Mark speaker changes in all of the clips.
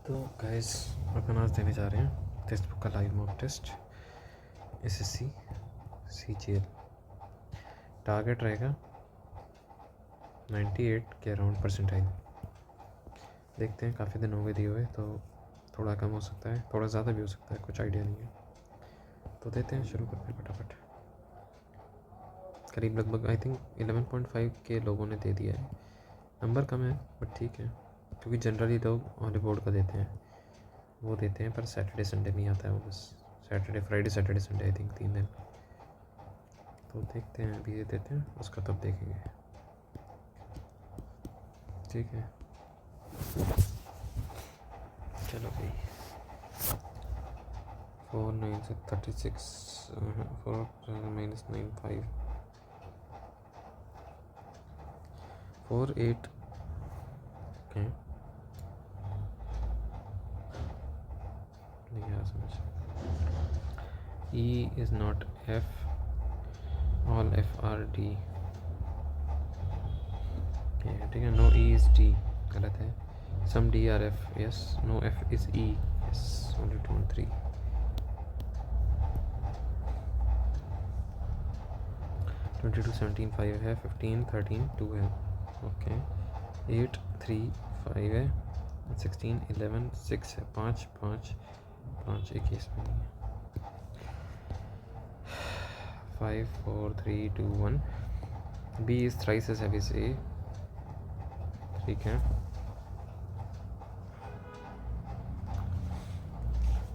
Speaker 1: तो गाइस अपन आज देने जा रहे हैं टेक्स्ट बुक का live mock test SSC CGL. Target रहेगा 98 के अराउंड परसेंटाइल। देखते हैं, काफ़ी दिन हो गए दिए हुए, तो थोड़ा कम हो सकता है, थोड़ा ज़्यादा भी हो सकता है, कुछ आइडिया नहीं है। तो देते हैं, शुरू करते हैं फटाफट। करीब लगभग आई थिंक 11.5 के लोगों ने दे दिया है। नंबर कम है बट ठीक है, क्योंकि जनरली लोग हॉली बोर्ड का देते हैं, वो देते हैं, पर सैटरडे संडे नहीं आता है वो, बस Saturday Friday Saturday Sunday I think 3 दिन। तो देखते हैं, अभी ये देते हैं, उसका तब देखेंगे। ठीक है, चलो भाई। 4 9 से 36 4 -9 5 4 8 okay. नहीं आ समझ। E is not F, all F are D। ठीक है, no E is D, गलत है। some D are F, yes, no F is E, yes, only 2 and 3। 22 17 5 है, 15 13 2 है, ओके। 8 3 5 है, 16 11 6 है, 5 5 5 एक इसमें नहीं है। 5 4 3 2 1। B is thrice as heavy as A, ठीक है।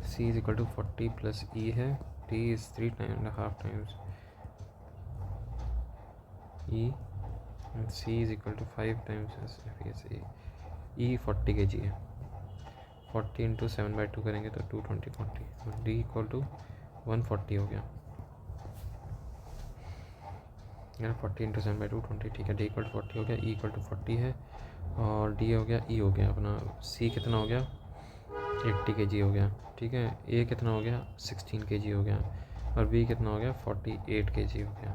Speaker 1: C is equal to 40 plus E है। D is 3.5 times E and C is equal to 5 times as heavy as A। E 40 kg है, 40 इंटू 7/2 करेंगे तो 220 40, तो D इक्वल टू 140 हो गया। 40 into 7/2 20, ठीक है। D इक्वल टू 40 हो गया, E इक्वल टू 40 है, और D हो गया, E हो गया अपना। C कितना हो गया, 80 kg हो गया, ठीक है। A कितना हो गया, 16 kg हो गया, और B कितना हो गया, 48 kg हो गया।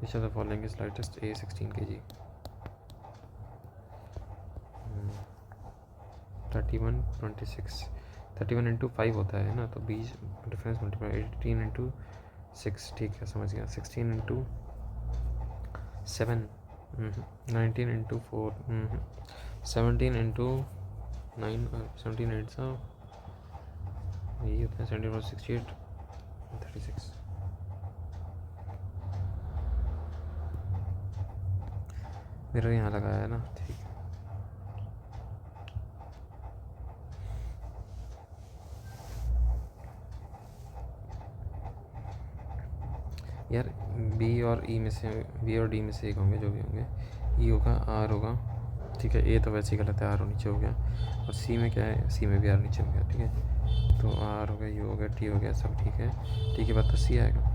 Speaker 1: Which of the following is lightest? A 16 kg। 31 26 31 into 5 होता है ना, तो 20 डिफरेंस मल्टीप्लाई 18 इंटू 6, ठीक है, समझ गया। 16 इंटू 7 19 इंटू 4 17 इंटू 9 17 8 यही होता है, 17 68 36। मेरा यहाँ लगाया है ना, ठीक है। यार बी और ई में से, बी और डी में से एक होंगे, जो भी होंगे। ई होगा, आर होगा, ठीक है। ए तो वैसे ही गलत है, आर नीचे हो गया। और सी में क्या है, सी में भी आर नीचे हो गया, ठीक है। तो आर हो गया, यू हो गया, टी हो गया, सब ठीक है। टी के बाद तो सी आएगा।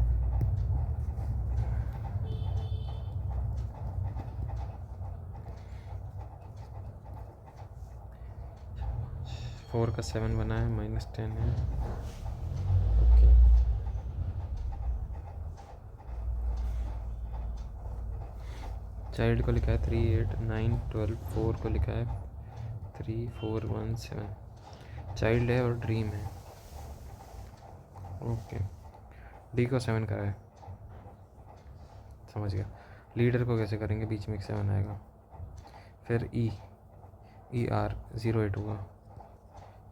Speaker 1: फोर का 7 बना है, -10 है, ओके। चाइल्ड को लिखा है 3 8 9 12, 4 को लिखा है 3 4 1 7। चाइल्ड है और ड्रीम है, ओके। डी को 7 का है, समझ गया। लीडर को कैसे करेंगे, बीच में एक 7 आएगा। फिर ई आर 08 होगा,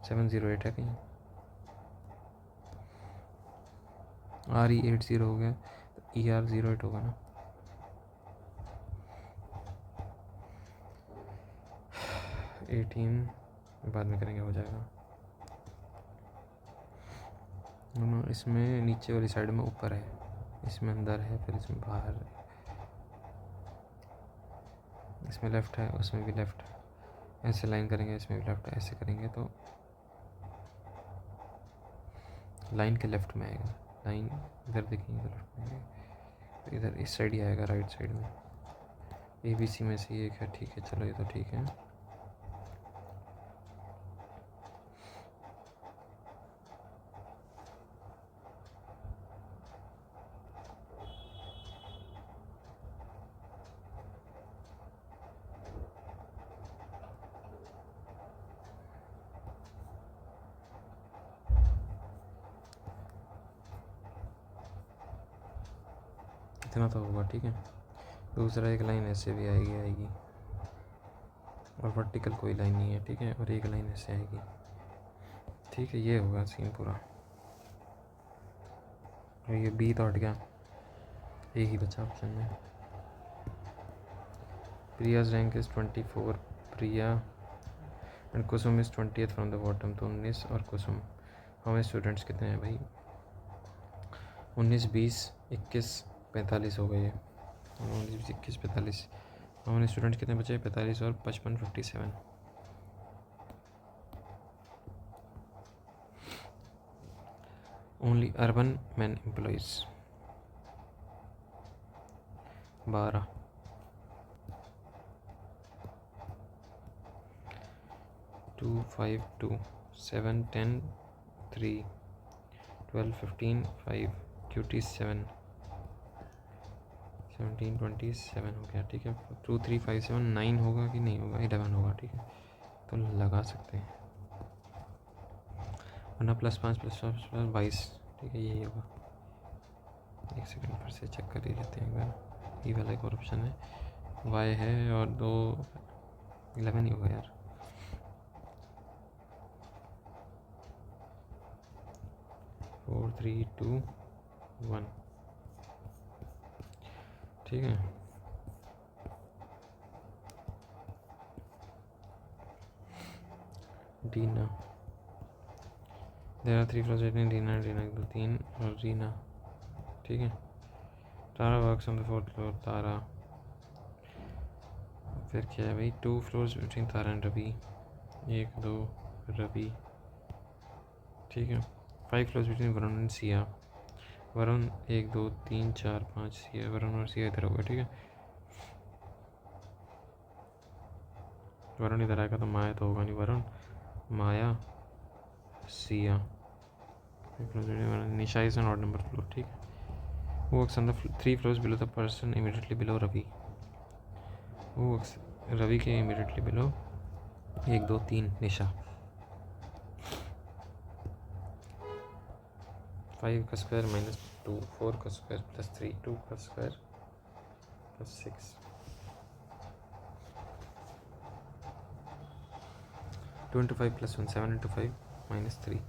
Speaker 1: 708 है कहीं। आर ई 80 हो गया, तो ई आर 08 होगा ना। एटीन बाद में करेंगे, हो जाएगा। इसमें नीचे वाली साइड में ऊपर है, इसमें अंदर है, फिर इसमें बाहर है, इसमें लेफ़्ट है, उसमें भी लेफ़्ट है। ऐसे लाइन करेंगे, इसमें भी लेफ़्ट है, ऐसे करेंगे तो लाइन के लेफ़्ट में आएगा। लाइन इधर देखेंगे तो लेफ़्ट में आएगा, इधर इस साइड ही आएगा, राइट साइड में। ए बी सी में से एक है, ठीक है, चलो ये तो ठीक है। इतना तो होगा, ठीक है। दूसरा एक लाइन ऐसे भी आएगी और वर्टिकल कोई लाइन नहीं है, ठीक है, और एक लाइन ऐसे आएगी, ठीक है। ये होगा सीन पूरा। और ये बी तो हट गया, एक ही बचा ऑप्शन में। Priya's rank is 24, Priya and Kusum is 20th from the bottom. तो 19 और कुसुम, हमें स्टूडेंट्स कितने हैं भाई? 19, 20, 21, 45 हो गए। 19, 20, 21, 45, हमारे स्टूडेंट्स कितने बचे? 45 और 55, 57। Only urban man employees 12, 2, 5, 2, 7, 10, 3, 12, 15, 5, QT 7, 17, 27 हो गया, ठीक है। 2, 3, 5, 7, 9 होगा कि नहीं होगा? 11 होगा, ठीक है। तो लगा सकते हैं, वरना +5 +5 +22, ठीक है, यही होगा। एक सेकंड फिर से चेक कर ही लेते हैं एक बार। ये वाला एक और ऑप्शन है, y है और 2, 11 ही होगा यार। 4, 3, 2, 1, ठीक है। डीना, देर आर 3 फ्लोर्स इन डीना, डीना 1, 2, 3 और रीना, ठीक है। Tara works on the 4th floor, Tara. फिर क्या है भाई? 2 floors between Tara and Ravi, 1, 2 Ravi, ठीक है। 5 floors between Varun and Siya, Varun 1, 2, 3, 4, 5, Siya, Varun और सिया इधर होगा, ठीक है। वरुण इधर आएगा तो माया तो होगा नहीं, Varun, Maya, Siya. Nisha is an odd number floor, ठीक है। Who works on the 3 floors below the person immediately below Ravi? Who works Ravi के immediately below? 1, 2, 3 निशा। 5 का स्क्वायर -2, 4 का स्क्वायर +3, 2 का square +6, 2 into 5 + 1, 7 into 5 -3।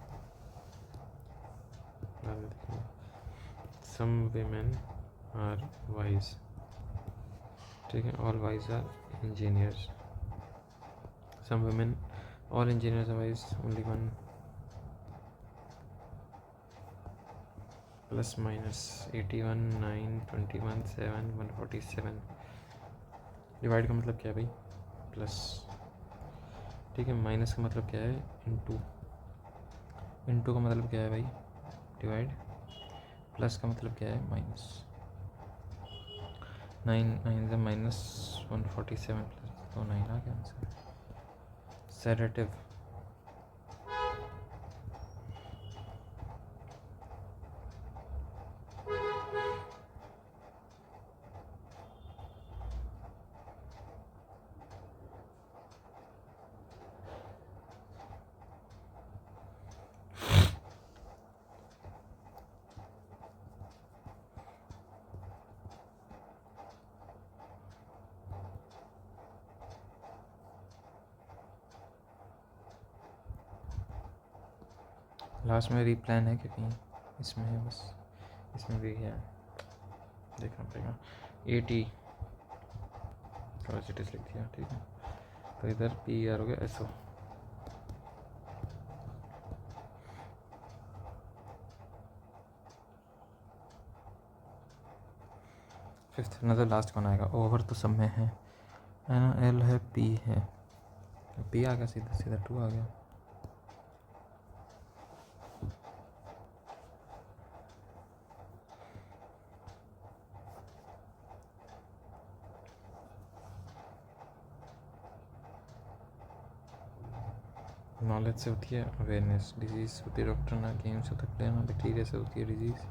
Speaker 1: Some women are wise, ठीक है। all wise are engineers. Some women, all engineers are wise, only one, +-81, 9, 21, 7, 147। Divide का मतलब क्या है भाई? प्लस, ठीक है। माइनस का मतलब क्या है? इनटू, इनटू का मतलब क्या है भाई? डिवाइड। प्लस का मतलब क्या है? माइनस। 9 -147 + 2 9 आ गया आंसर। सेडेटिव, लास्ट में रीप्लान है कि कहीं इसमें है? बस इसमें भी है, देखना पड़ेगा। 80 कैपेसिटीज लिख दिया, ठीक है। तो इधर PR हो गया SO। फिफ्थ नज़र लास्ट कौन आएगा? ओवर तो सब में है ना, L है, P है, P आ गया, सीधा सीधा 2 आ गया। नॉलेज से होती है अवेयरनेस, डिजीज से होती है डॉक्टर ना, गेम से होता है प्लेयर ना, बैक्टीरिया से होती है डिजीज़।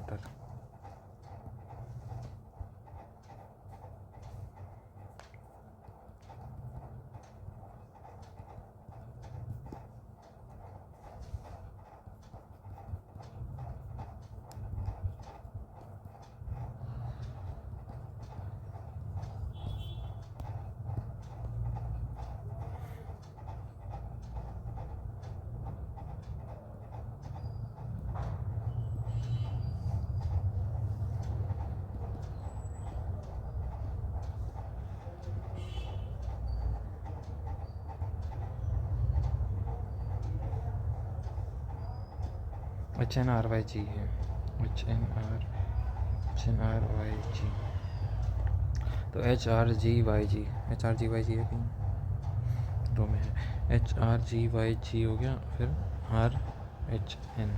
Speaker 1: स्टार्टर। HNRYG है, HNRYG, तो HRGYG है कहीं दो में है। HRGYG हो गया, फिर RHN।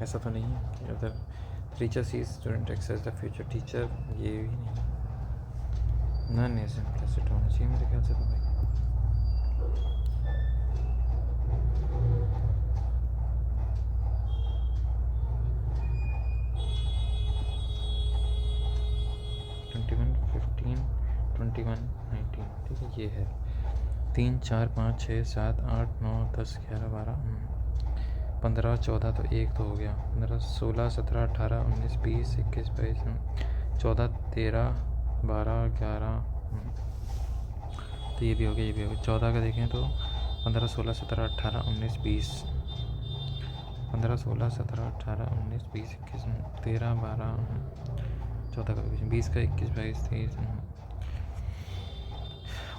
Speaker 1: ऐसा तो नहीं है कि अगर teacher sees student access the future teacher, ये भी नहीं, नन इज इम्प्लिसिट होना चाहिए मेरे ख्याल से तो भाई। ठीक है, ये है 3 4 5 6 7 8 9 10 11 12 15 14, तो एक तो हो गया, 15 16 17 18 19 20 21 22 14 13 12 11, तो ये भी हो गया, ये भी हो गया। 14 का देखें तो 15 16 17 18 19 20, 15 16 17 18 19 20 21 13 12 14 का 20 का 21 22 23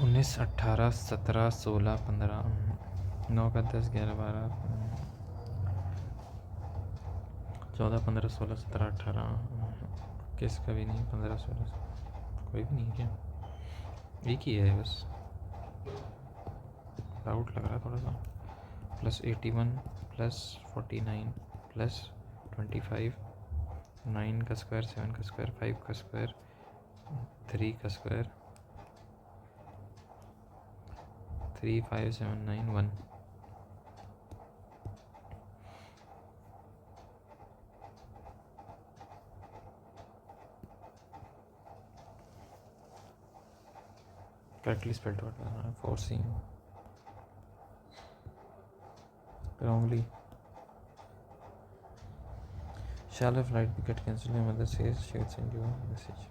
Speaker 1: 19 18 17 16 15 9 का 10 11 12 14 15 16 17 18 21 का भी नहीं, 15 16 कोई भी नहीं है क्या? एक ही है बस, डाउट लग रहा है थोड़ा सा। प्लस 81 प्लस 49 प्लस 25, 9 का स्क्वायर 7 का स्क्वायर 5 का स्क्वायर 3 का स्क्वायर 3 5 7 9 1। करेक्टली स्पेल्ड आउट करना है, forcing wrongly. Shall a flight be get cancelled? My mother says she would send you a message.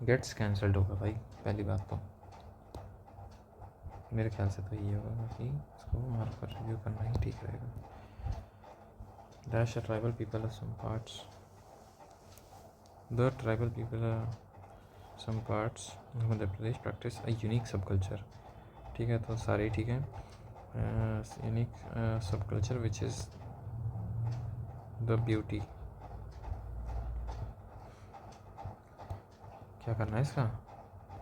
Speaker 1: Gates cancelled होगा भाई, पहली बात तो मेरे ख्याल से तो ये होगा कि इसको मार्क कर रिव्यू करना ही ठीक रहेगा। Dash a tribal people of some parts. The tribal people of some parts of Madhya Pradesh practice a unique subculture. ठीक है, तो सारे ठीक है। Unique subculture which is the beauty. क्या करना है इसका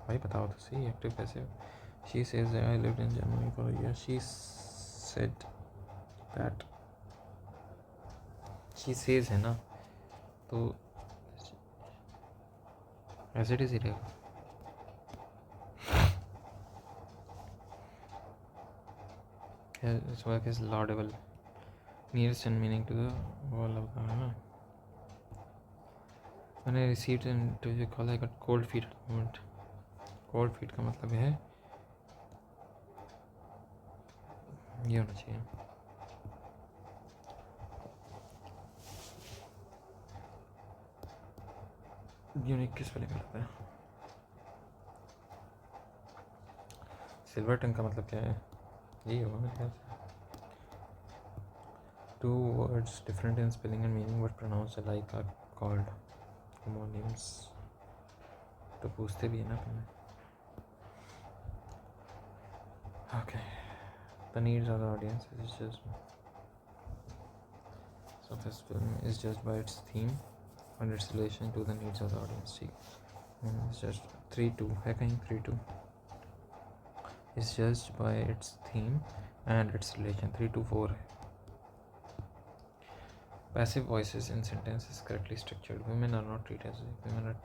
Speaker 1: भाई, बताओ तो सही। एक्टिव कैसे? She says I lived in Germany for a year. She said that, she says है ना, तो एज इट इज ही रहेगा। His work is laudable, nearest in meaning to the wall of the है ना। When I received an interview call, I got cold feet at the moment. Cold feet का मतलब है ये होना चाहिए। Unique किस स्पेलिंग में लगता है? सिल्वर टंग का मतलब क्या है? यही होगा मेरे ख्याल से। Two words different in spelling and meaning but pronounced alike are called homonyms. तो पूछते भी है ना अपने। Okay. The needs of the audience is just, so this film is judged by its theme and its relation to the needs of the audience. ठीक, it's just 3-2 है कहीं 3-2 is judged by its theme and its relation। 3-2-4 है। Passive voices in sentences correctly structured. Women are not treated as women are.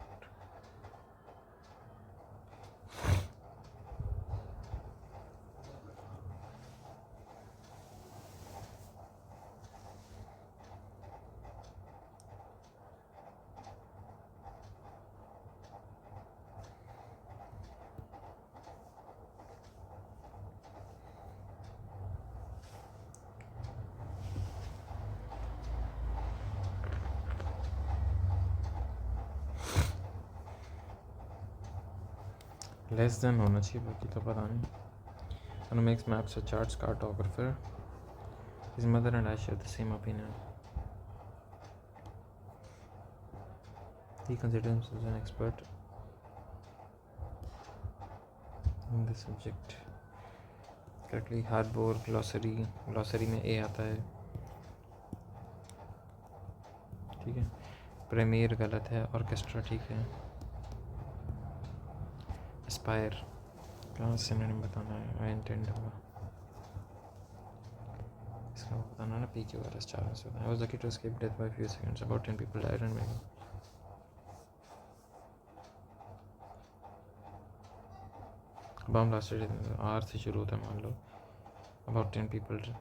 Speaker 1: Less than होना चाहिए, बाकी तो पता नहीं. One makes maps or charts, cartographer. His mother and I share the same opinion. He considers himself an expert in this subject. Correctly. Harbor glossary में A आता है, ठीक है. प्रीमियर गलत है, ऑर्केस्ट्रा ठीक है. एस्पायर कहाँ सिनोनिम बताना है, आई इंटेंड होगा इसका बताना ना. पी क्यू आर एस 4 में से. I was lucky to escape death by few seconds. About 10 people died and mega. Bomb blasted R से शुरू होता है मान लो. About 10 people.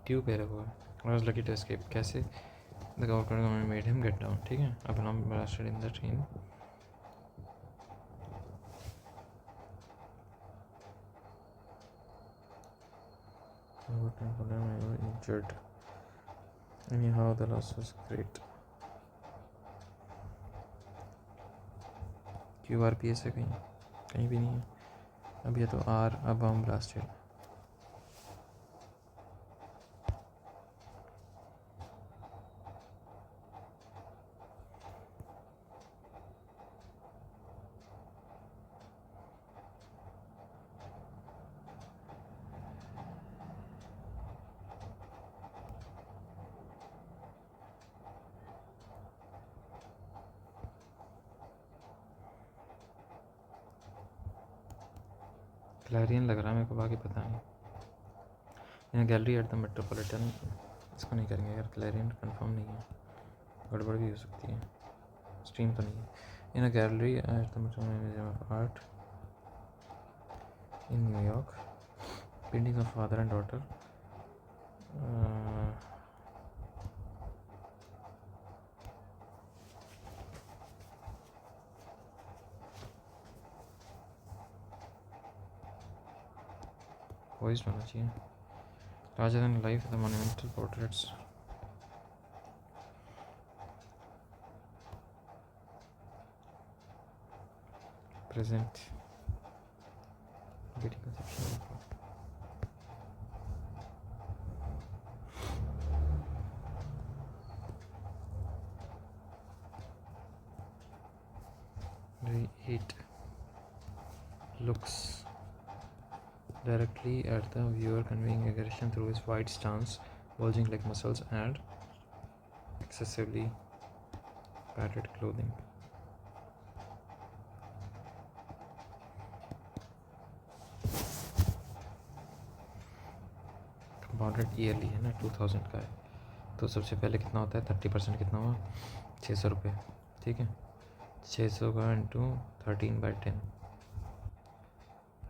Speaker 1: क्यों कह रहे हो? I was lucky to escape. कैसे? The government made him get down. ठीक है. अब bomb blasted in the train. Injured. Anyhow, the loss was great. QRPS है कहीं भी नहीं है. अब ये तो आर. अब हम ब्लास्टेड. क्लैरियन लग रहा है मेरे को, बाकी पता नहीं. यहाँ गैलरी एट द मेट्रोपॉलिटन. इसको नहीं करेंगे यार, क्लैरियन कंफर्म नहीं है, गड़बड़ भी हो सकती है. स्ट्रीम तो नहीं है. In a gallery at the Metropolitan Museum of Art in New York. Paintings of father and daughter. Voice होना चाहिए. Larger than life, the monumental portraits. Present. Getting conception. It looks directly at the viewer, conveying aggression through his wide stance, bulging leg muscles, and excessively padded clothing. Compounded yearly है ना, 2000 का है. तो सबसे पहले कितना होता है? 30% कितना हुआ? 600 रुपये. ठीक है. 600 का इंटू 13/10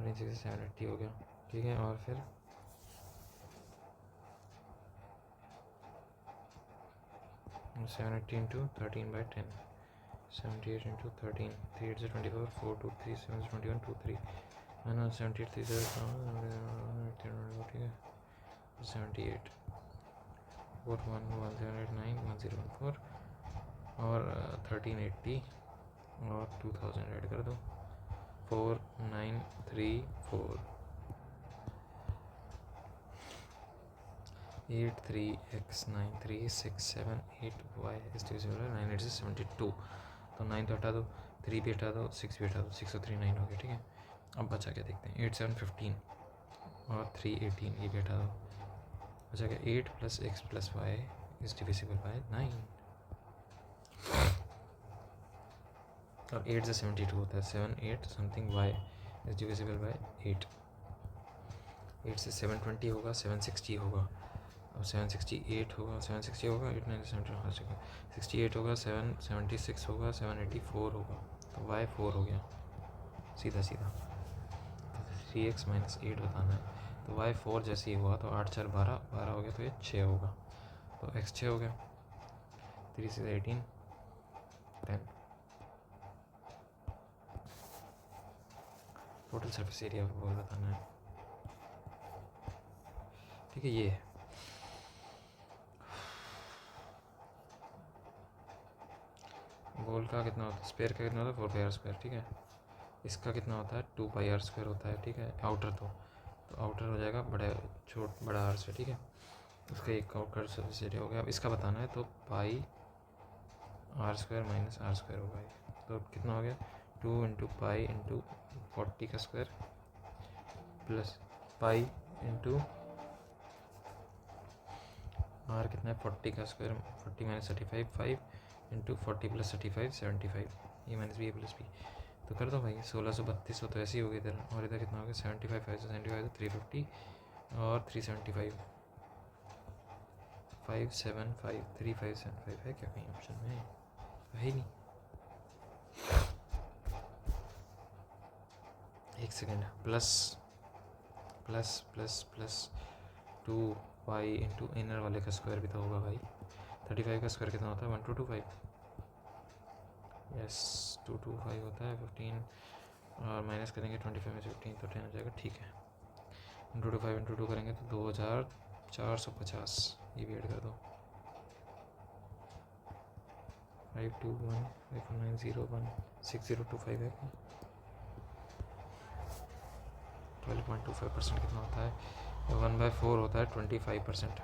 Speaker 1: 780 हो गया. ठीक है. और फिर 780 इंटू 13/10 78 इंटू 13 3 8 से 24 4 2 3 7 21 2 3 है ना. 78 3 ठीक है. 78 4 1 1 0 8 9 1 0 1 4 और 1380 और 2000 ऐड कर दो. 4934 83x9367 is divisible 9 8 से 72. तो 9 तो हटा दो, 3 भी हटा दो, 6 भी हटा दो. 639 हो गया. ठीक है. अब बचा क्या देखते हैं. 8 7 15 और 3 18 ये भी हटा दो. अच्छा क्या 8 + x + y is divisible by 9 और 8 से 72 होता है 7 8 something y is divisible by 8 8 से 720 होगा 760 होगा अब 768 होगा 760 होगा 8 9 70 68 होगा 776 होगा 784 होगा तो y 4 हो गया सीधा सीधा। तो 3x - 8 बताना है तो y 4 जैसे ही हुआ तो 8 4 12 12 हो गया तो ये 6 होगा तो x 6 हो गया 3 6 18 10 टोटल सरफेस एरिया वो बताना है। ठीक है ये बॉल का कितना होता है स्पेयर का कितना होता है 4πr²। ठीक है इसका कितना होता है 2πr² होता है। ठीक है आउटर तो आउटर हो जाएगा बड़ा आर से। ठीक है उसका एक आउटर सरफेस एरिया हो गया। अब इसका बताना है तो πr² - r² होगा तो कितना हो गया 2 × π × 40 का square plus pi into R कितना है 40 का square 40 - 35 5 × 40 + 35 75 A - B A + B तो कर दो भाई 1632 तो ऐसे ही हो गया इधर और इधर कितना हो गया 75 5 से 75 तो 350 और 375 575 3575 है क्या कहीं ऑप्शन में है ही नहीं। एक second plus plus plus plus 2π × inner वाले का स्क्वायर भी तो होगा भाई 35 का स्क्वायर कितना होता है 1225 यस 225 होता है 15 और माइनस करेंगे 25 में से 15 तो 10 हो जाएगा। ठीक है × 5 × 2 करेंगे तो 2450 ये भी ऐड कर दो 521 54901 6025 है 12.25% कितना होता है 1/4 होता है 25%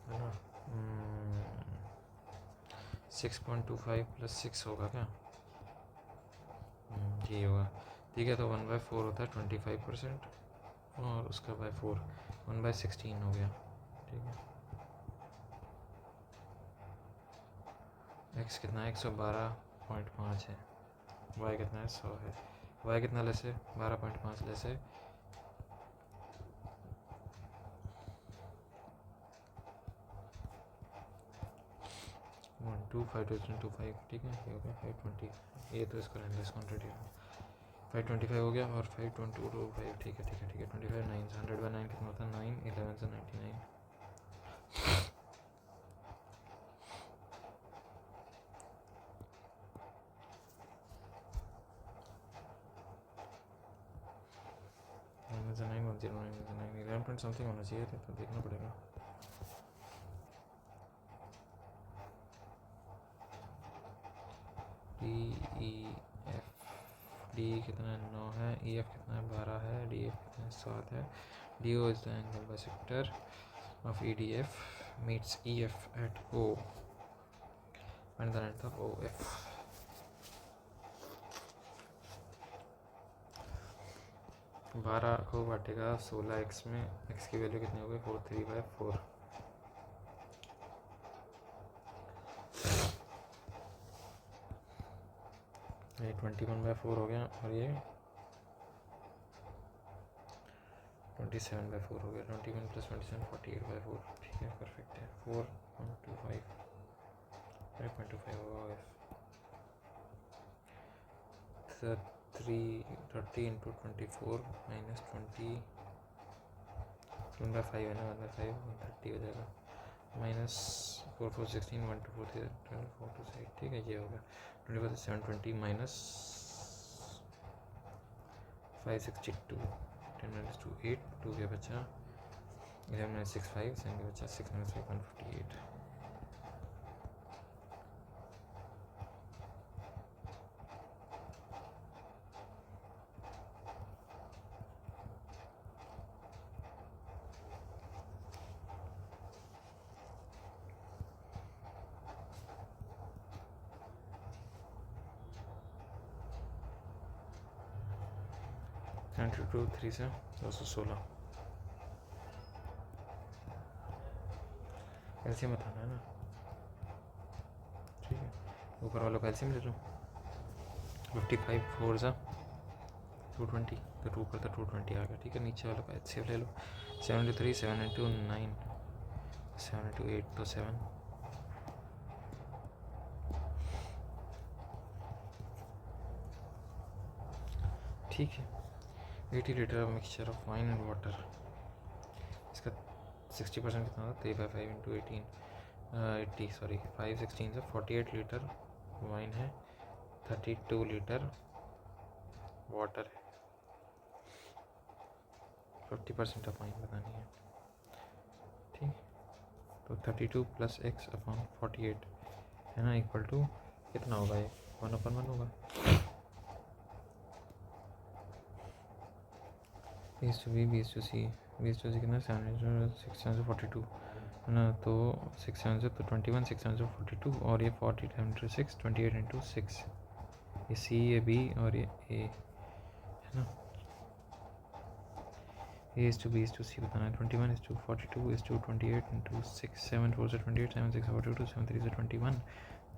Speaker 1: है ना 6.25 + 6 होगा क्या ये होगा। ठीक है तो 1/4 होता है 25% और उसका बाय 4 1/16 हो गया। ठीक है x कितना है 112.5 है y कितना है 100 है y कितना लेसे 12.5 लेसे 12525 ठीक है ये हो गया 520 ये तो इसका डिस्काउंटेड है 525 हो गया और 5225 ठीक है 25 9 100/9 कितना होता है 9 11 से 99 11 पॉइंट समथिंग होना चाहिए तो देखना पड़ेगा। डी कितना है 9 है ई एफ कितना है 12 है डी एफ कितना है 7 है D O is the angle bisector of E D F meets E F at O and the length of O F. बारह को बांटेगा 16x में x की वैल्यू कितनी हो गई 43/4 ये 21/4 हो गया और ये 27/4 हो गया 21 + 27 48/4 ठीक है परफेक्ट है 4.25 5.25 होगा 30 × 24 - 20 1/5 है ना 1/5 130 हो जाएगा -4 4 16 1 2 4 3 12 4 2 6 ठीक है ये हो गया 24 720 -562 10 - 2 8 2 के बचा 11 - 6 5 7 के बचा 6 - 5 158 92 3 से 216 एलसीएम बताना है ना, ठीक है। ऊपर वालों का एलसीएम ले लो। 55 4 ज़ा 220, तो 2 पर 220 आ गया, ठीक है। नीचे वालों का एचसीएफ ले लो। 7 into 3 7 into 9 7 into 8 तो 7, ठीक है। 80 litre mixture of wine and water, इसका 60% कितना होता है? 3/5 into 18 80 सॉरी 5 16 से 48 लीटर वाइन है, 32 लीटर वाटर है। 50% ऑफ वाइन बतानी है, ठीक। तो 32 प्लस x अपॉन 48 है ना, इक्वल टू कितना होगा? ये 1/1 होगा। B/C कितना? 6 7 से 42 है ना, तो 6 7 से तो 21, 6 7 से 42, और ये 40 into 6 28 into 6, ये C, ये B और ये A है ना। A/B/C बताना है। 21/42/28 into 6, 7 4 से 28, 7 6 से 42, 7 3 से 21,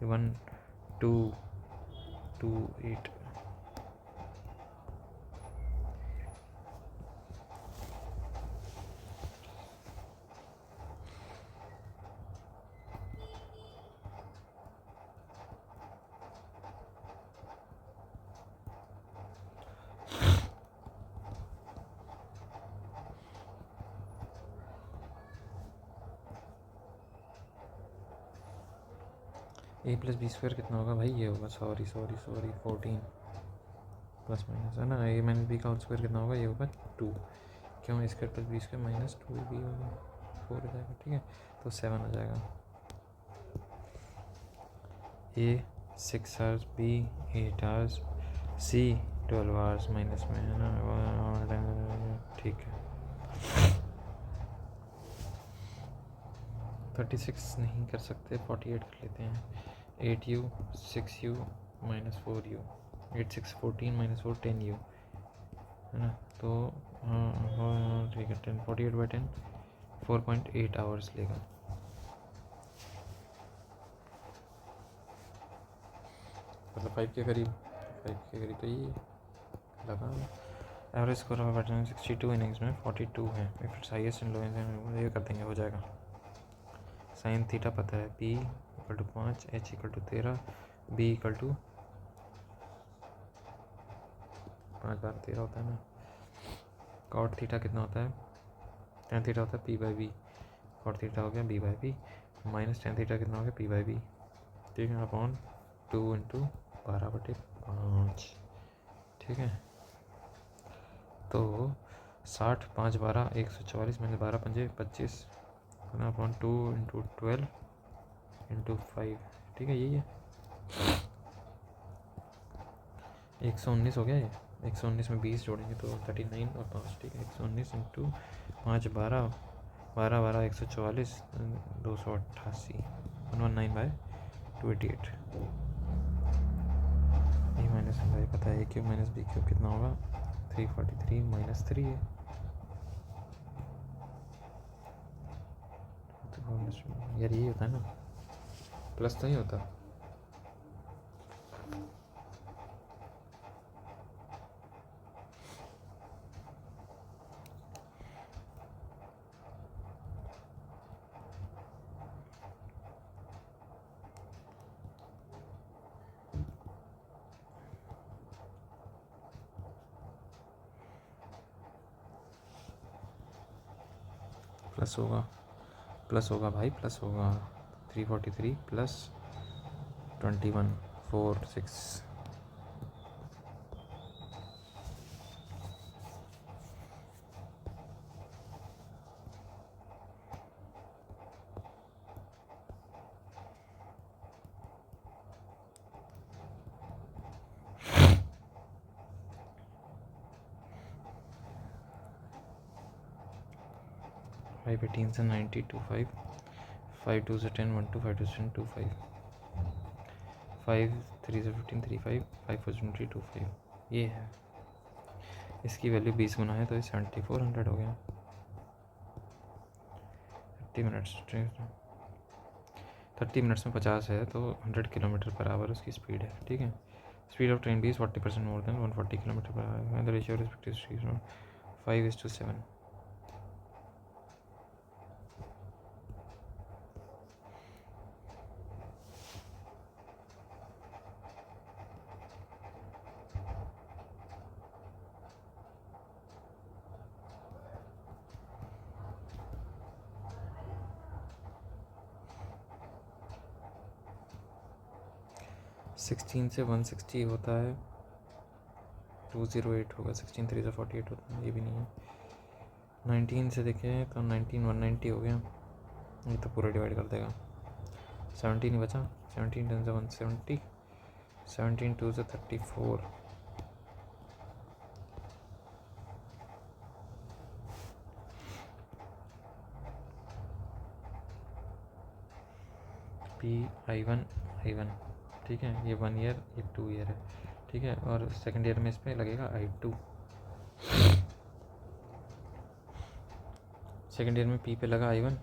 Speaker 1: 1 2 2 8। A+B² कितना होगा भाई? ये होगा, सॉरी 14 प्लस माइनस है ना। A-B का होल स्क्वायर कितना होगा? ये होगा 2, क्यों? A² + B² माइनस 2AB होगा, 4 हो जाएगा, ठीक है। तो 7 आ जाएगा। A 6 hours, B 8 hours, C 12 hours minus में है ना, ठीक है। 36 नहीं कर सकते, 48 कर लेते हैं। 8U 6U minus 4U, 8 6 14 minus 4 10U है ना, तो हाँ ठीक है। 10 48/10 4.8 आवर्स लेगा। मतलब 5 के करीब तो ये लगा। Average score of batsman 62 innings में 42 है। If it's highest in lowest ये कर देंगे, हो जाएगा। साइन थीटा पता है, P = 5, H = 13, B = 5/13 होता है ना। कॉट थीटा कितना होता है? tan थीटा होता है P/B, कॉट थीटा हो गया B/B, माइनस tan थीटा कितना हो गया P/B, ठीक है, अपॉन 2 × 12/5, ठीक है। तो 60 5 12 144 मैंने 12 पंजे 25 है ना, अपॉन 2 × 12 × 5, ठीक है। यही है 119 हो गया। ये 119 में 20 जोड़ेंगे तो 39 और 5, ठीक है। 119 × 5 12 12 12 144 288 119/288। ए माइनस भाई पता है, A³ - B³ कितना होगा? 343 माइनस 3 है, यार यही होता है ना, प्लस तो ही होता। प्लस होगा भाई, प्लस होगा। 343 प्लस 21 4 6 5 18 से 90 25 5 2 से 10 1 2 5 2 से 10 2 5 5 3 से 15 3 5 5 4 से 3 2 5, ये है। इसकी वैल्यू 20 गुना है तो ये 7400 हो गया। 30 मिनट्स, 30 मिनट्स में 50 है तो 100 किलोमीटर पर आवर उसकी स्पीड है, ठीक है। Speed of train B is 40% more than 140 kilometre per hour, the ratio respective speed 5:7। Sixteen से 160 होता है 208 होगा, 16 3 से 48 होता है, ये भी नहीं है। 19 से देखें तो 19 190 हो गया, ये तो पूरा डिवाइड कर देगा। 17 ही बचा, 17 10 से 170, 17 2 से 34, I1 ठीक है, ये 1 ईयर ये 2 ईयर है, ठीक है। और सेकेंड ईयर में इस पर लगेगा I2, सेकेंड ईयर में P पे लगा I1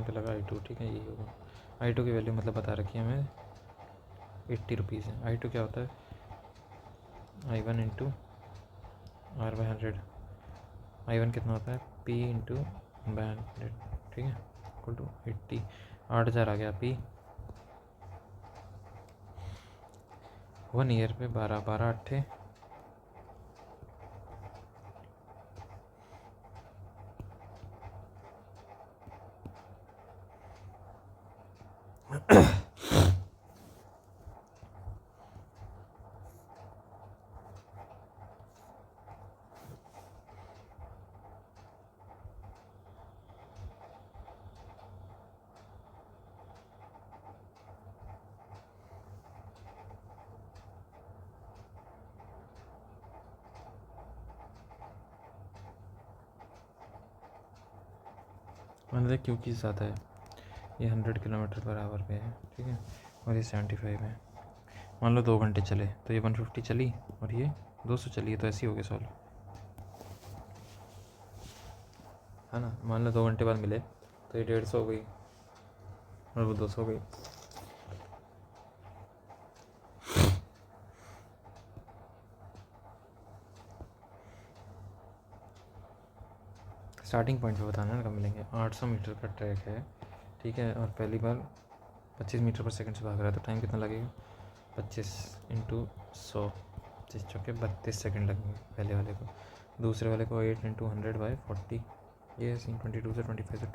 Speaker 1: पे लगा I2, ठीक है, यही होगा। I2 की वैल्यू मतलब बता रखी है हमें 80 रुपीज़ है। I2 क्या होता है, I1 इंटू R/100, I1 कितना होता है P इंटू 100, ठीक है, इक्वल टू 80। 8000 आ गया P। 1 ईयर पे 12 अट्ठे 1 क्योंकि ज़्यादा है, ये 100 किलोमीटर पर आवर पे है, ठीक है, और ये 75 है। मान लो 2 घंटे चले तो ये 150 चली और ये 200 चली, तो ऐसे ही हो गया सॉल्व, है ना। मान लो 2 घंटे बाद मिले तो ये 150 हो गई और वो 200 हो गई। स्टार्टिंग पॉइंट से बताना है कब मिलेंगे। 800 मीटर का ट्रैक है, ठीक है, और पहली बार 25 मीटर पर सेकंड से भाग रहा है तो टाइम कितना लगेगा, 25 इंटू 100, 25 चौके 32 सेकंड लगेंगे पहले वाले को। दूसरे वाले को 8 इंटू 100/40, ये सीन 22 से 25 से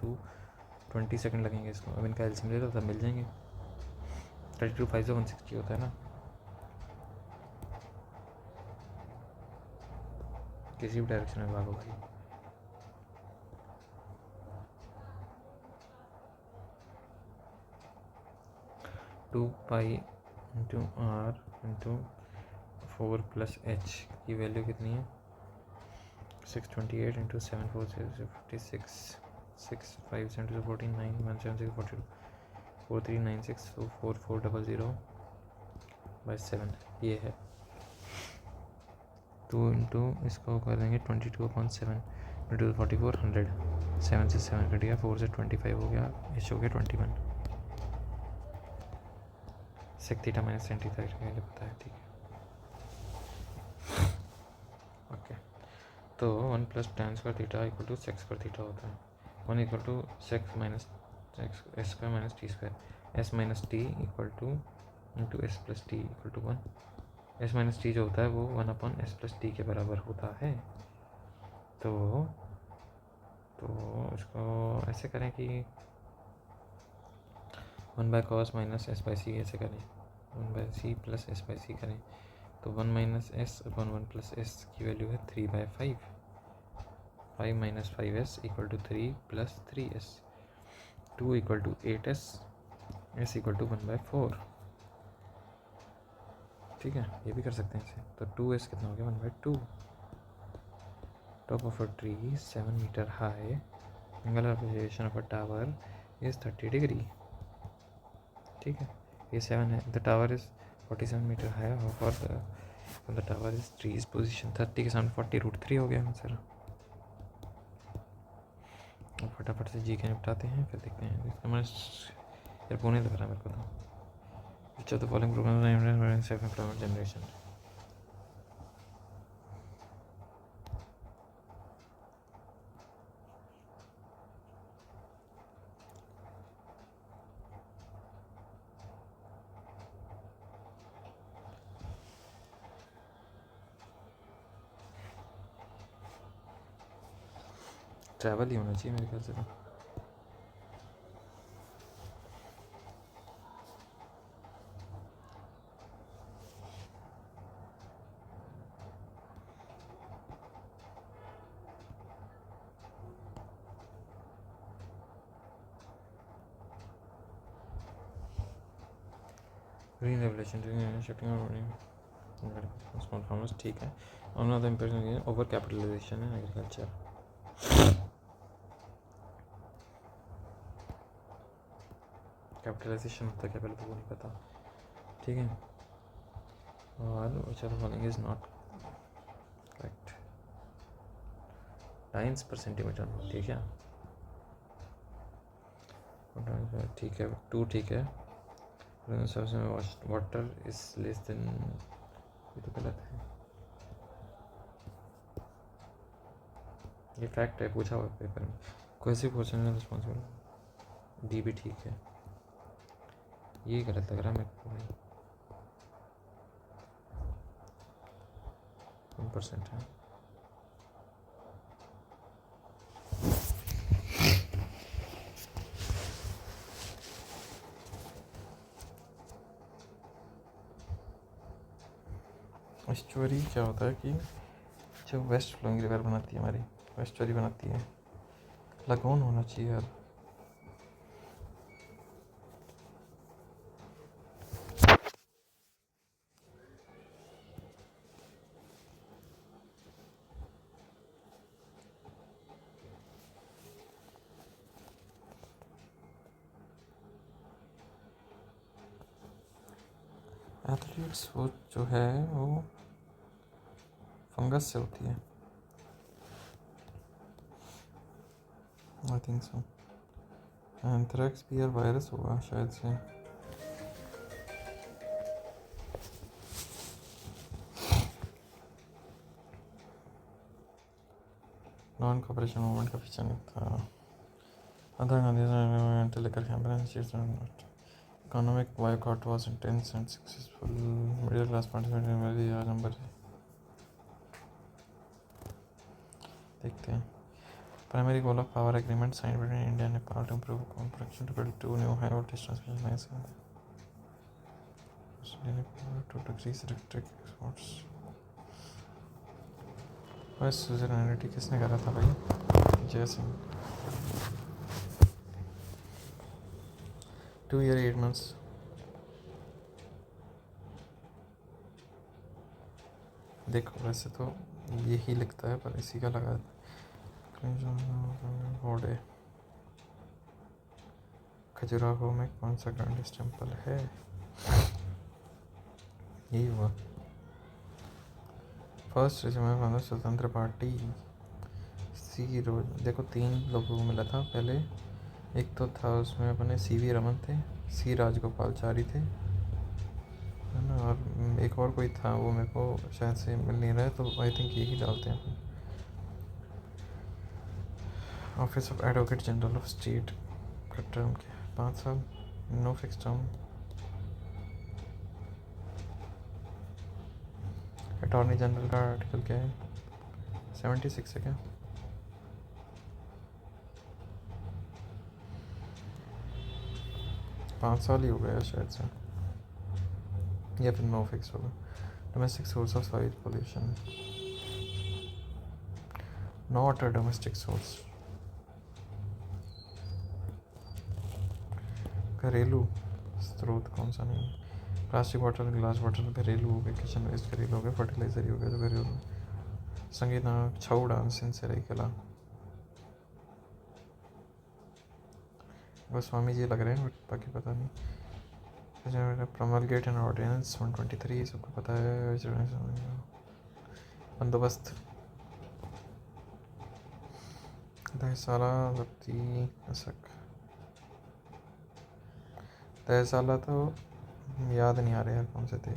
Speaker 1: 20 सेकंड लगेंगे इसको। अब इनका एलसीएम ले लो तब मिल जाएंगे। 32 5 से 160 होता है ना, किसी भी डायरेक्शन में भागो भाई। Two pi into R into 4 + h की वैल्यू कितनी है, 628 इंटू 7 4 56, 6 5 7 14 9 1 7 6 42 4396 4400/7, ये है। 2 इंटू इसको कर देंगे 22/7 इंटू 44 100, 7 से 7 कट गया, 4 से 25 हो गया, एच हो गया 21। Sec theta minus ten theta का वैल्यू पता है, ठीक है, ओके। तो 1 + tan² theta equal to sec square theta होता है। 1 equal to sec minus S square minus T square, S minus T equal to into S plus T equal to 1। S minus T जो होता है वो 1/s+t के बराबर होता है। तो इसको ऐसे करें कि 1/cos माइनस s/c ऐसे करें, 1/c + s/c करें तो 1 - s/1 + s की वैल्यू है 3/5, 5 - 5s equal to 3 + 3s, 2 equal to 8s, s equal to 1/4, ठीक है, ये भी कर सकते हैं इसे। तो 2s कितना हो गया 1/2। Top of a tree 7 metre high, angle of elevation of a tower is 30 degree, ठीक है, ये 7 है। The tower is 47 metre high, for the tower is tree is position 30 के सामने 40 √3 हो गया आंसर। अब फटाफट से जी के निपटाते हैं फिर देखते हैं। यार पुणे लग रहा है मेरे को तो। अच्छा तो following program self employment generation. Travel ही होना चाहिए मेरे ख्याल से तो। ग्रीन रेवोल्यूशन शिफ्टिंग फार्मर्स ठीक है। और इम्पोर्टेंट ओवर कैपिटलाइजेशन है एग्रीकल्चर। कैपिटलाइजेशन होता क्या पहले तो वो नहीं पता, ठीक है। और चलो following is not correct. Times पर सेंटीमीटर होती है क्या? ठीक है 2 ठीक है। वाटर इज लेस देन, ये तो गलत है, ये फैक्ट है पूछा हुआ पेपर में। कोई पर्सन रिस्पॉन्सिबल, डी भी ठीक है। ये गलत लग रहा है मेरे को भाई। 1% है। एस्चुअरी क्या होता है कि जो वेस्ट फ्लोइंग रिवर बनाती है हमारी, एस्चुअरी बनाती है। लगून होना चाहिए यार। एथलीट्स वो जो है वो फंगस से होती है, आई थिंक सो। एंथ्रेक्स भी यार वायरस होगा शायद से। नॉन कॉपरेशन मूवमेंट का पीछे नहीं था। अदर गांधी लेकर economic boycott was intense and successful. Middle class participant मेरी नंबर देखते हैं। Primary goal of power agreement signed between India and Nepal to improve production to build 2 new high voltage transmission lines to decrease electric exports. बस सुजरनिटी किसने करा था भाई? जय Singh. 2 year 8 months। देखो वैसे तो यही लिखता है पर इसी का लगा घोड़े। खजुराहो में कौन सा ग्रैंडेस्ट टेम्पल है? यही हुआ। फर्स्ट रेजिमेंट स्वतंत्र पार्टी सी रोज। देखो 3 लोगों को मिला था पहले। एक तो था उसमें अपने CV रमन थे, सी राजगोपालचारी थे, है ना, और एक और कोई था वो मेरे को शायद से मिल नहीं रहा है, तो आई थिंक यही डालते हैं अपन। Office of advocate general of state का टर्म क्या है? 5 साल, no fix term. Attorney general का आर्टिकल क्या है? 76 है क्या? 5 साल ही हो गया शायद से, या फिर नो फिक्स होगा। Domestic source of soil pollution, not a domestic source. घरेलू स्रोत कौन सा नहीं? प्लास्टिक बॉटल, ग्लास बॉटल घरेलू हो गए, किचन वेस्ट घरेलू हो गए, फर्टिलाइजर ही हो गया तो घरेलू। संगीत नाटक, छऊ डांस, सिंसरई कला। गोस्वामी जी लग रहे हैं बट बाकी पता नहीं। प्रमलगेट एंड ऑर्डिनेंस 123 सबको पता है। बंदोबस्त, दहसाला, जब्ती, असक। तहसाला तो याद नहीं आ रहा यार कौन से थे।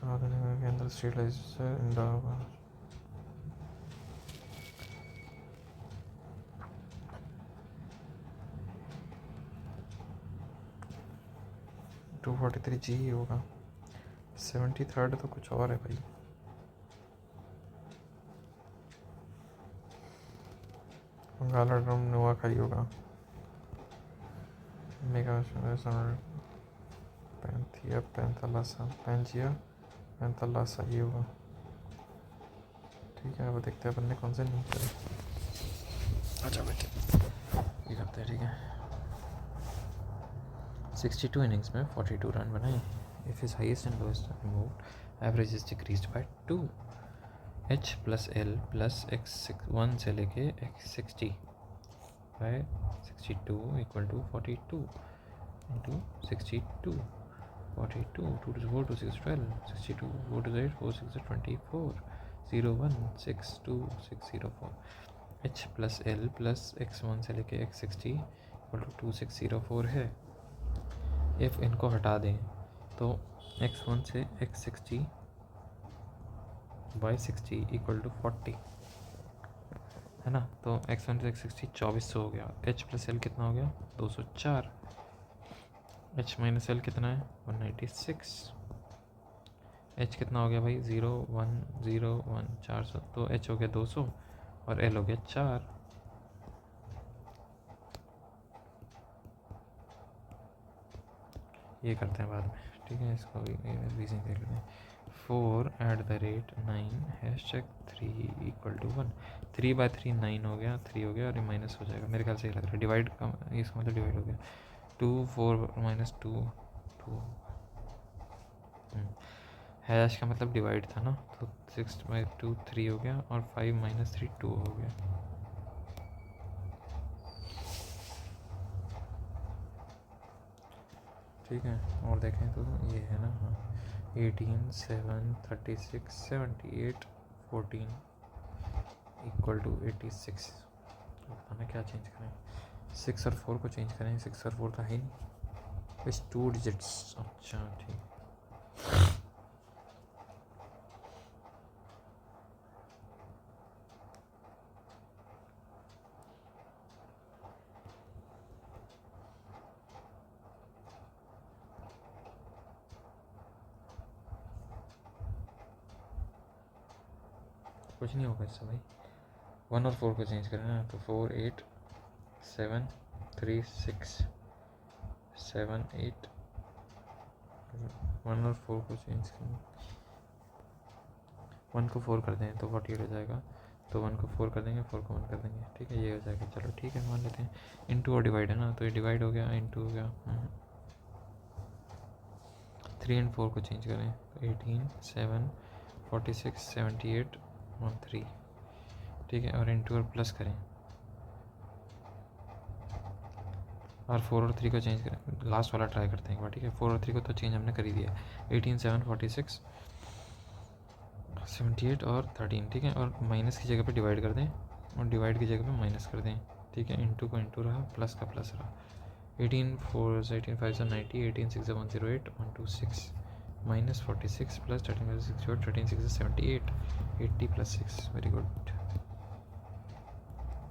Speaker 1: के अंदर स्ट्रीट लाइट 243 जी ही होगा। 73rd तो कुछ और है भाई। गाला ड्रम नोवा खाई होगा। मेगा पैंथिया पैंथलासा पैंजिया पैंथलासा ये होगा। ठीक है, अब देखते हैं अपन ने कौन से नहीं करे। अच्छा बेटे ये करते हैं। ठीक है, 62 innings में 42 रन बनाए। If is highest and lowest removed average is decreased by 2। h plus L plus x1 से लेके x60 by 62 equal to 42 into 62 42 2 to 4 to 6 12 62 4 to 8 4 6 24 0 1 6 2 6 0 4 h plus L plus x1 से लेके x60 इक्वल टू 2604 है। If इनको हटा दें तो x1 से x60 बाई 60 इक्वल टू 40 है ना। तो x1 से x60 2400 हो गया। h प्लस एल कितना हो गया 204। h माइनस एल कितना है 196। h कितना हो गया भाई 0 1 0 1 400। तो h हो गया 200 और l हो गया 4। ये करते हैं बाद में। ठीक है, इसको भी रीजन देख लेते हैं। 4@9 #3 इक्वल टू 1। 3/3 9 हो गया, 3 हो गया और ये माइनस हो जाएगा। मेरे ख्याल से ये लग रहा है डिवाइड का, इसका मतलब डिवाइड हो गया। 2 4 माइनस 2 2 हैश का मतलब डिवाइड था ना। तो 6/2 3 हो गया और 5 माइनस 3 2 हो गया। ठीक है, और देखें तो ये है ना। हाँ 18 7 36 78 14 इक्वल टू 86। पता ना क्या चेंज करें। 6 और 4 को चेंज करें। 6 और 4 तो है नहीं, बस 2 डिजिट्स। अच्छा ठीक, कुछ नहीं होगा इससे भाई। 1 और 4 को चेंज करें ना, तो 4 8 7 3 6 7 8। 1 और 4 को चेंज करें। 1 को 4 कर दें तो 48 हो जाएगा। तो 1 को 4 कर देंगे, 4 को 1 कर देंगे। ठीक है, ये हो जाएगा। चलो ठीक है, मान लेते हैं। इंटू और डिवाइड है ना, तो ये डिवाइड हो गया, इंटू हो गया। 3 एंड 4 को चेंज करें तो 18 7 46 78 13। ठीक है, और इंटू और प्लस करें और 4 और 3 को चेंज करें। लास्ट वाला ट्राई करते हैं एक बार। ठीक है, 4 और 3 को तो चेंज हमने कर ही दिया। 18 7 46 78 और 13। ठीक है, और माइनस की जगह पे डिवाइड कर दें और डिवाइड की जगह पे माइनस कर दें। ठीक है, इंटू को इंटू रहा, प्लस का प्लस रहा। 18 4 18 5 90 18 6 108 126 minus 46 plus 13 68 13 6 78 80 plus 6। Very good.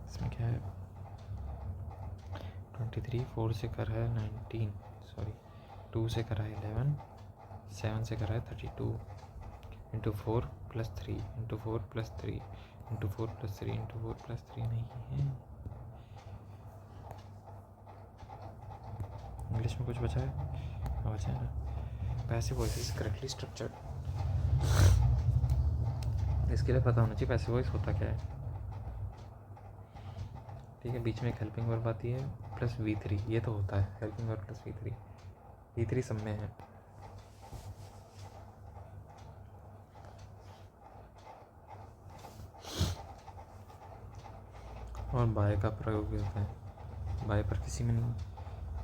Speaker 1: इसमें क्या है 23 4 से कर है 19 सॉरी 2 से करा है 11 7 से करा है 32 into 4 plus 3 into 4 plus 3 into 4 plus 3 into 4 plus 3 नहीं है। इंग्लिश में कुछ बचा है? बचा है ना। Passive voice is correctly structured. इसके लिए पता होना चाहिए पैसिव वॉइस होता क्या है। ठीक है, बीच में एक हेल्पिंग वर्ब आती है प्लस V3। ये तो होता है helping verb plus V3। V3 सब में है। और बाय का प्रयोग भी होता है। बाय पर किसी में नहीं।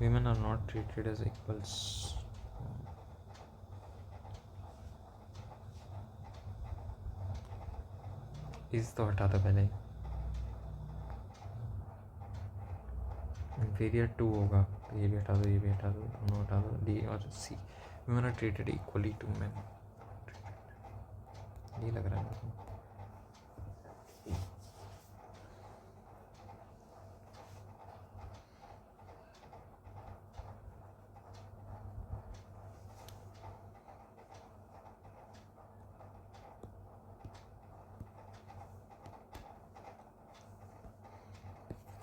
Speaker 1: Women are not treated as equals. इस तो हटा दो पहले। इन्फीरियर 2 होगा, तो ये भी हटा दो, ये भी हटा दो, दोनों हटा दो, डी और C. Women are treated equally to man, ये लग रहा है मेरे को।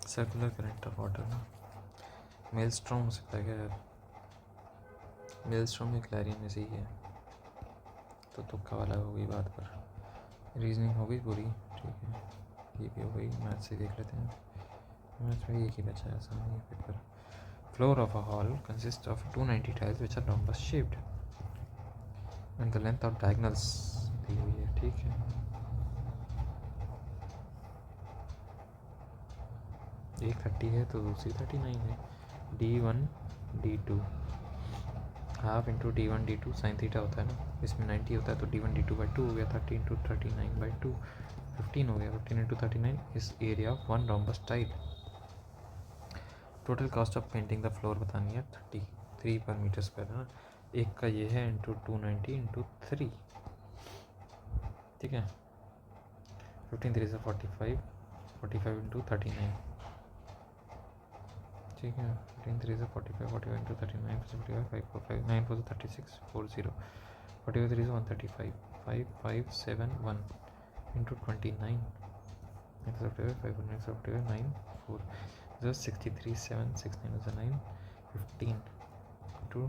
Speaker 1: सर्कुलर करंट ऑफ वाटर ना, मेलस्ट्रॉम हो सकता है क्या यार? मेलस्ट्रॉम एक क्लैरियन में से ही है, तो तुक्का वाला होगी बात पर। रीजनिंग हो गई पूरी, ठीक है, ये भी हो गई। मैथ से देख लेते हैं, मैथ में एक ही बचा है आसान ही paper. Floor of a hall consist of 290 tiles which are rhombus shaped and the length of diagonals दी हुई है, ठीक है। एक 30 है तो दूसरी 39 है। D1 D2 half into D1 D2 sine theta होता है ना, इसमें 90 होता है, तो D1 D2 बाई 2 हो गया, 30 इंटू 39 बाई 2 15 हो गया। 15 इंटू 39 इस area of 1 rhombus tile. Total cost of painting the floor बतानी है 33 पर मीटर स्क्वायर है ना, एक का ये है इंटू 290 इंटू 3, ठीक है। 15 3 से 45, 45 इंटू 39, ठीक है। 15 3 से 45, 45 इंटू 39, 45 5 4 5 9 4 36 40, 45 3 से 135, 5 5 7 1 इंटू 29, 45 5 9 45 9 4 63 7 6 9 9 15 2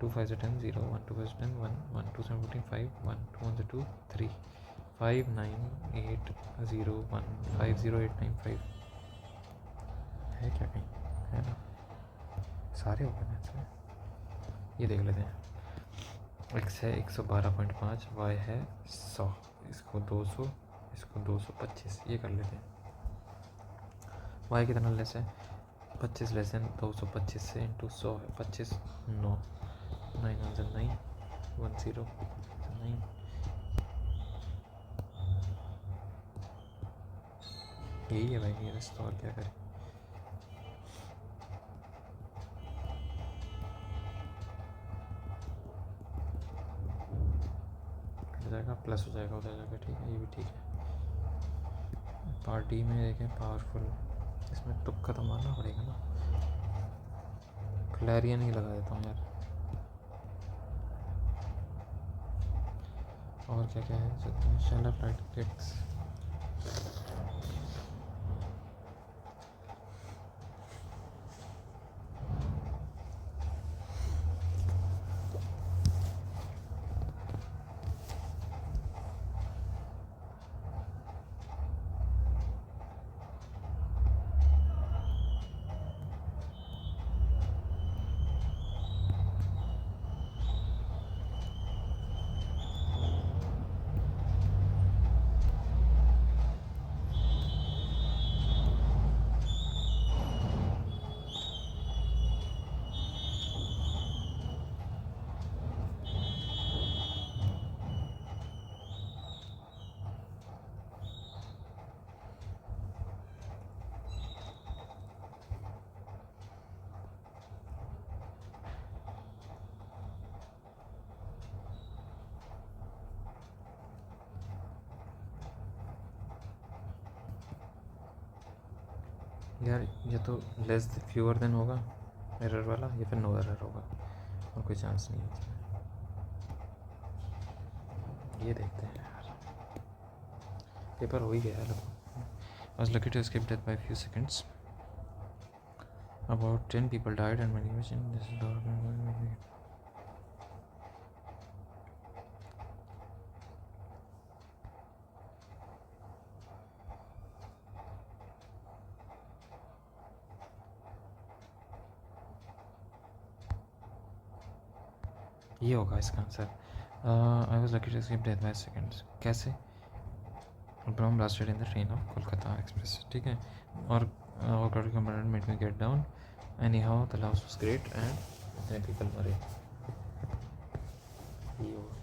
Speaker 1: 2 5 10 0 1 2 5 10 1 1 2 7 14 5 1 2 1 2 3 5 9 8 0 1 5 0 8 9 5 है क्या कहीं, है ना? सारे हो गए इसमें, ये देख लेते हैं। x है 112.5, y है 100, इसको 200, इसको 225, ये कर लेते हैं। y कितना लेस है? 25 लेस है 225 से, इंटू 100 है 25 9 9 9 10 9, यही है भाई नियरेस्ट, और क्या करें। हो जाएगा प्लस हो जाएगा उधर जाकर, ठीक है, ये भी ठीक है। पार्टी में देखें पावरफुल, इसमें तुक्का तो मारना पड़ेगा ना, क्लैरियन ही लगा देता हूँ यार। और क्या क्या है, शैल फ्लाइट टिकट्स, यार ये तो लेस फ्यूअर देन होगा एरर वाला, या फिर नो एरर होगा, और कोई चांस नहीं है इसमें। ये देखते हैं यार, पेपर हो ही गया है लगभग। I was lucky to escape death by a few seconds. About 10 people died and many were injured. This is the ये होगा इसका answer. I was lucky to escape death by seconds. कैसे? ब्रह्म blasted in the train of Kolkata express, ठीक है। और compartment made me get down, anyhow the loss was great and इतने people मरे। ये होगा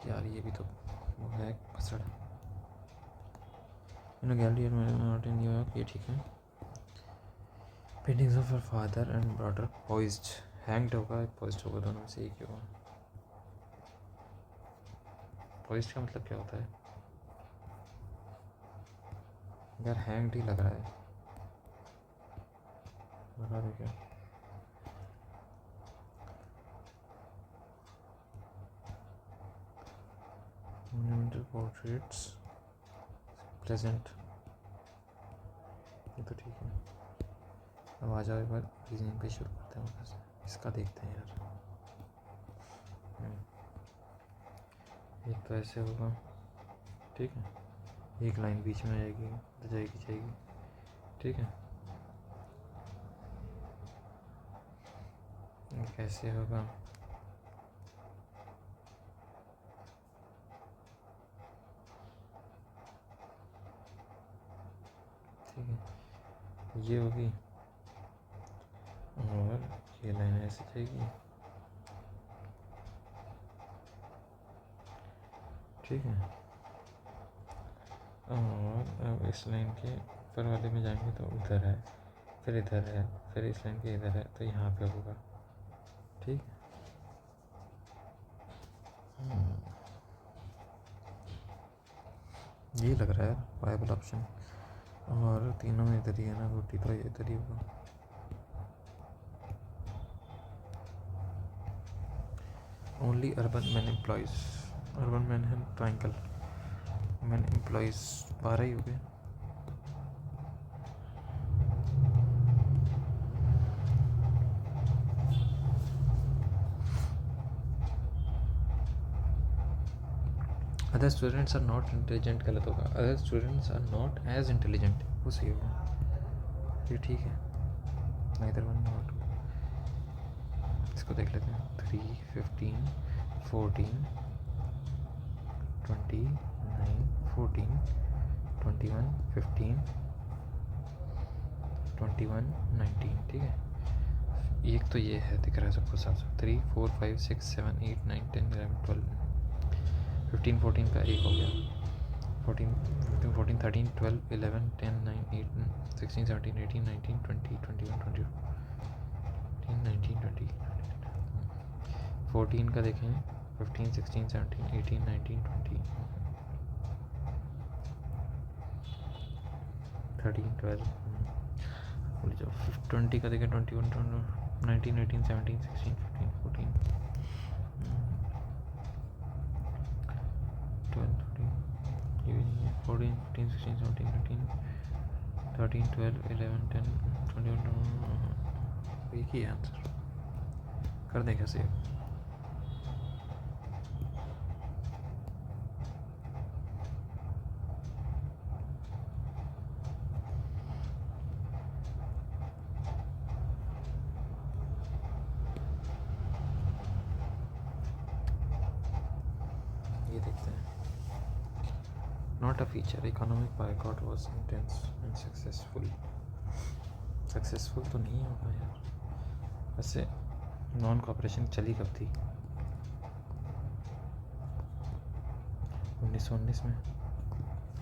Speaker 1: यार, ये भी तो वो है पसड़। गैलरी नॉट इन न्यूयॉर्क, ये ठीक है। Paintings of her father and brother poised, hanged होगा पॉइज्ड होगा, दोनों में से एक ही होगा। पॉइज्ड का मतलब क्या होता है यार? हैंग्ड ही लग रहा है, बता दो क्या। मोन्यूमेंटल पोर्ट्रेट्स प्रेजेंट, ये तो ठीक है। अब आ जाओ एक बार रीजनिंग पे शुरू करते हैं वापस, इसका देखते हैं यार। एक तो ऐसे होगा, ठीक है, एक लाइन बीच में आएगी तो जाएगी, ठीक है। कैसे होगा, ठीक है, ये होगी और ये लाइन ऐसे जाएगी, ठीक है। और अब इस लाइन के ऊपर वाले में जाएंगे तो उधर है, फिर इधर है, फिर इस लाइन के इधर है, तो यहाँ पे होगा, ठीक है। ये लग रहा है वायबल ऑप्शन, और तीनों में इधर ही है ना रोटी, तो ये इधर ही होगा। Only urban man employees, urban man है ट्राइंगल, मैन एम्प्लॉयज 12 ही हो गए। Other students are not intelligent गलत होगा, other students are not as intelligent, वो सही होगा, ये ठीक है। नाइदर वन नॉट, इसको देख लेते हैं। 3, 15, 14, 29, 14, 21, 15, 21, 19, ठीक है। एक तो ये है दिख रहा है सबको साथ साथ, 3, 4, 5, 6, 7, 8, 9, 10, 11, 12, 15, 14 का एक हो गया, 14, 15, 14, 13, 12, 11, 10, 9, 8, 16, 17, 18, 19, 20, 21, 22, 19, 20, 14 का देखें, 15, 16, 17, 18, 19, 20, 13, 12, 20 का देखें, 21, 19, 18, 17, 16, 15, 14, 12, 14, 15, 16, 17, 18, 13, 12, 11, 10, 21, एक ही आंसर कर दें कैसे। ये देखते हैं। Not a feature, economic boycott was intense and successful. Successful तो नहीं होगा यार, वैसे नॉन कॉपरेशन चली कब थी? 1919 में,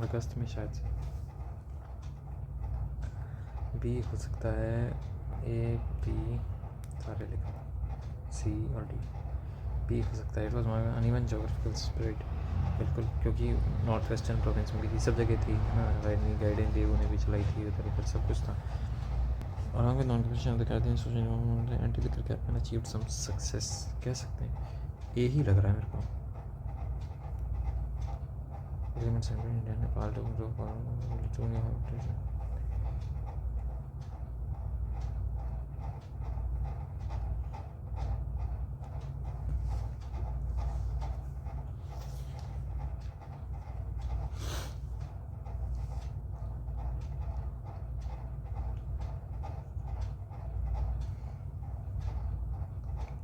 Speaker 1: अगस्त में शायद से। बी हो सकता है, ए बी सारे लिखा, सी और डी। बी हो सकता है, it was my uneven geographical spread, बिल्कुल, क्योंकि नॉर्थ वेस्टर्न प्रोविंस में भी थी, सब जगह थी ना, गाइडेंस देवो ने भी चलाई थी, उधर उधर सब कुछ था। और आगे नॉन कॉपरेशन दिखाते हैं, सोचने anti liquor captain achieved some success, कह सकते हैं। ए ही लग रहा है मेरे को। एग्रीमेंट सेंटर इंडिया ने पार्ट ऑफ ग्रुप और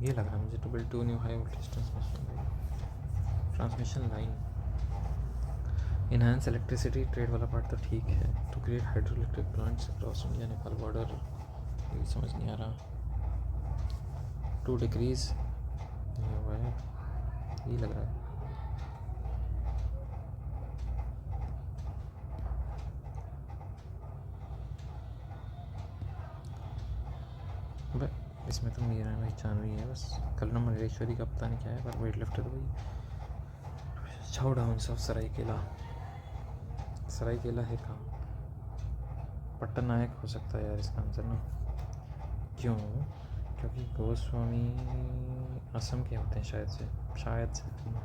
Speaker 1: ये लग रहा है मुझे, to build 2 new high voltage transmission line, enhance electricity trade वाला पार्ट तो ठीक है। To create hydro electric plants across India Nepal border, ये समझ नहीं आ रहा। टू डिक्रीज ये हुआ है, ये लग रहा है। भाई इसमें तो मेरा भाई जानवी है बस। कल नंबर महेश्वरी का पता नहीं क्या है, पर वेट लिफ्टर तो भाई छाव डाउन सब सरायकेला है कहाँ? पट्टन नायक हो सकता है यार इसका आंसर ना। क्यों? क्योंकि गोस्वामी असम के होते हैं शायद से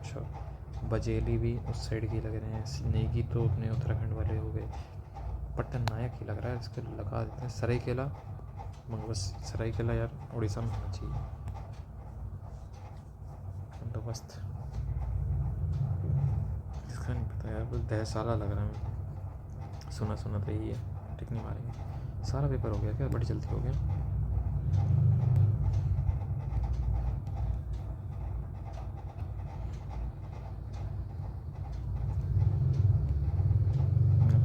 Speaker 1: श्योर। बजेली भी उस साइड की लग रहे हैं, नेगी तो अपने उत्तराखंड वाले हो गए। पट्टन नायक ही लग रहा है, इसको लगा देते हैं सरायकेला। मगर बस सरायकेला यार उड़ीसा में होना चाहिए बंदोबस्त। इसका नहीं पता यार, बस दहसाला लग रहा है मुझे। सुना तो यही है, टिक नहीं मारेंगे। सारा पेपर हो गया क्या? बड़ी जल्दी हो गया।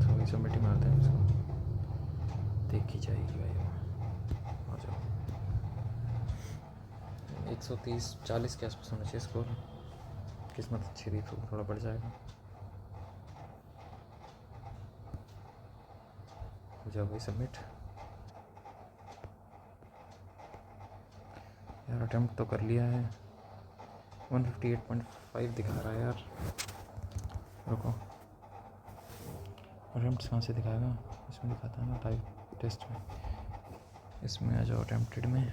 Speaker 1: थोड़ी सबमिट ही मारते हैं इसको, देखी जाएगी भाई। आ जाओ। 130-40 के आसपास होना चाहिए स्कोर। किस्मत अच्छी रही तो थोड़ा बढ़ जाएगा। हो जाओ भाई सबमिट। यार अटेम्प्ट तो कर लिया है, 158.5 दिखा रहा है यार। रुको, अटेम्प्ट कहाँ से दिखाएगा? इसमें दिखाता है ना टाइप टेस्ट में। इसमें आ जाओ अटेम्प्टेड में।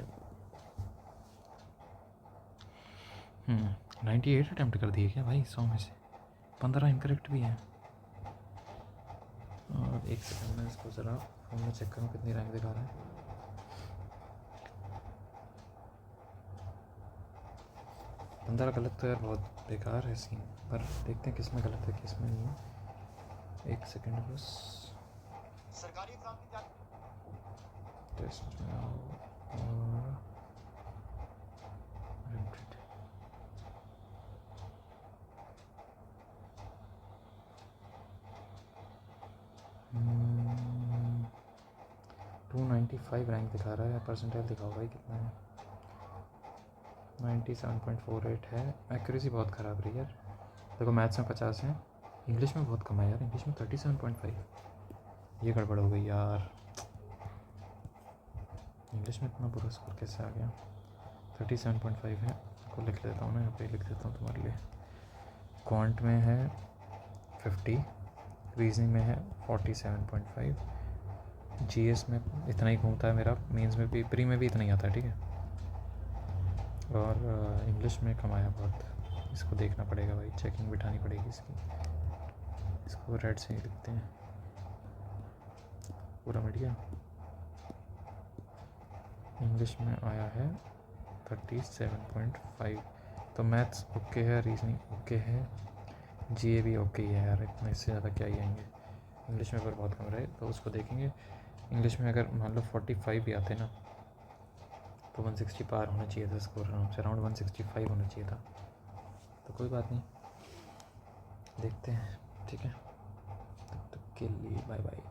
Speaker 1: 98 अटेम्प्ट कर दिए क्या भाई 100 में से? 15 इनकरेक्ट भी हैं। और एक सेकंड में इसको ज़रा फ़ोन में चेक करूँ कितनी रैंक दिखा रहा है। पंद्रह गलत तो यार बहुत बेकार है सीन, पर देखते हैं किस में गलत है किस में नहीं है। एक सेकंड बस। सरकारी एग्जाम की टेस्ट में आओ और 295 रैंक दिखा रहा है। परसेंटाइल दिखाओ भाई कितना है? 97.48 है। एक्यूरेसी बहुत ख़राब रही यार। देखो मैथ्स में 50 है, इंग्लिश में बहुत कम है यार। इंग्लिश में 37.5। ये गड़बड़ हो गई यार। इंग्लिश में इतना बुरा स्कोर कैसे आ गया? 37.5 है। को लिख लेता हूँ ना, यहाँ पे लिख देता हूँ तुम्हारे लिए। क्वांट में है 50, रीजनिंग में है 47.5, जीएस में इतना ही घूमता है मेरा, मेंस में भी, प्री में भी इतना ही आता है, ठीक है। और इंग्लिश में कमाया बहुत। इसको देखना पड़ेगा भाई, चेकिंग बिठानी पड़ेगी इसकी। इसको रेड से ही लिखते हैं, पूरा मिट गया। इंग्लिश में आया है 37.5। तो मैथ्स ओके है, रीजनिंग ओके है, जीए भी ओके ही है यार। इतना इससे ज़्यादा क्या ही आएंगे। इंग्लिश में अगर बहुत कम रहे तो उसको देखेंगे। इंग्लिश में अगर मान लो 45 भी आते ना तो 160 पार होना चाहिए था स्कोर, आराम से अराउंड 165 होना चाहिए था। तो कोई बात नहीं, देखते हैं, ठीक है। तब तक के लिए बाय बाय।